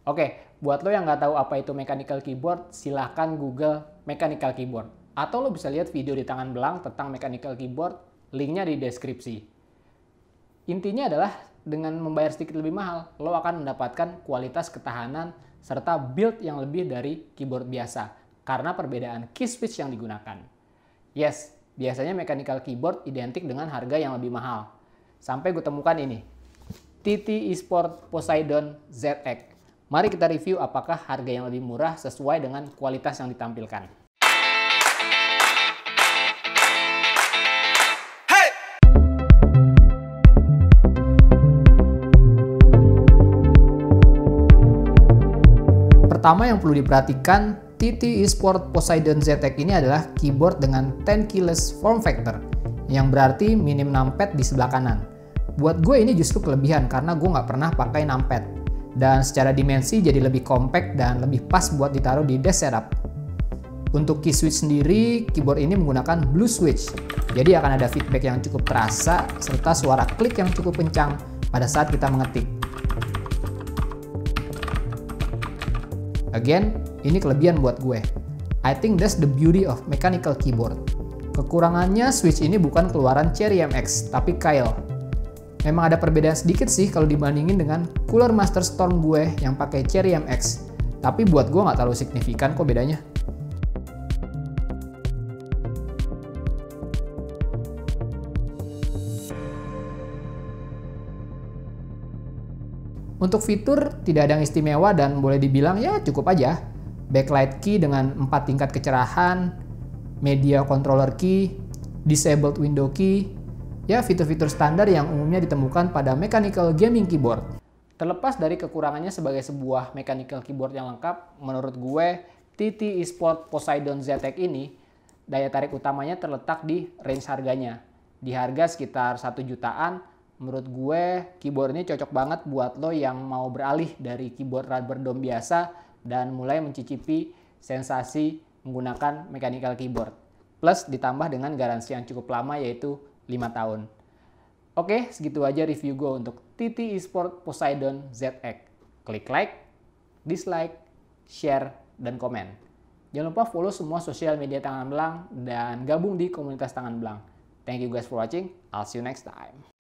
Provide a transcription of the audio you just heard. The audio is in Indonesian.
Oke, buat lo yang nggak tahu apa itu mechanical keyboard, silahkan Google mechanical keyboard. Atau lo bisa lihat video di tangan belang tentang mechanical keyboard, linknya di deskripsi. Intinya adalah dengan membayar sedikit lebih mahal, lo akan mendapatkan kualitas ketahanan serta build yang lebih dari keyboard biasa karena perbedaan key switch yang digunakan. Yes, biasanya mechanical keyboard identik dengan harga yang lebih mahal. Sampai gue temukan ini, TT Esport Poseidon ZX. Mari kita review apakah harga yang lebih murah sesuai dengan kualitas yang ditampilkan. Pertama yang perlu diperhatikan, TT Esport Poseidon ZX ini adalah keyboard dengan 10 keyless form factor, yang berarti minim numpad di sebelah kanan. Buat gue ini justru kelebihan karena gue nggak pernah pakai numpad, dan secara dimensi jadi lebih compact dan lebih pas buat ditaruh di desk setup. Untuk key switch sendiri, keyboard ini menggunakan blue switch, jadi akan ada feedback yang cukup terasa serta suara klik yang cukup kencang pada saat kita mengetik. Again, ini kelebihan buat gue. I think that's the beauty of mechanical keyboard. Kekurangannya, switch ini bukan keluaran Cherry MX, tapi Kailh. Memang ada perbedaan sedikit sih kalau dibandingin dengan Cooler Master Storm gue yang pakai Cherry MX, tapi buat gue nggak terlalu signifikan kok bedanya. Untuk fitur, tidak ada yang istimewa dan boleh dibilang ya cukup aja. Backlight key dengan 4 tingkat kecerahan, media controller key, disabled window key, ya fitur-fitur standar yang umumnya ditemukan pada mechanical gaming keyboard. Terlepas dari kekurangannya sebagai sebuah mechanical keyboard yang lengkap, menurut gue TT Esport Poseidon ZX ini, daya tarik utamanya terletak di range harganya. Di harga sekitar 1 jutaan, menurut gue keyboard ini cocok banget buat lo yang mau beralih dari keyboard rubber dome biasa dan mulai mencicipi sensasi menggunakan mechanical keyboard. Plus ditambah dengan garansi yang cukup lama yaitu 5 tahun. Oke, segitu aja review gue untuk TT Esport Poseidon ZX. Klik like, dislike, share, dan komen. Jangan lupa follow semua sosial media Tangan Belang dan gabung di komunitas Tangan Belang. Thank you guys for watching. I'll see you next time.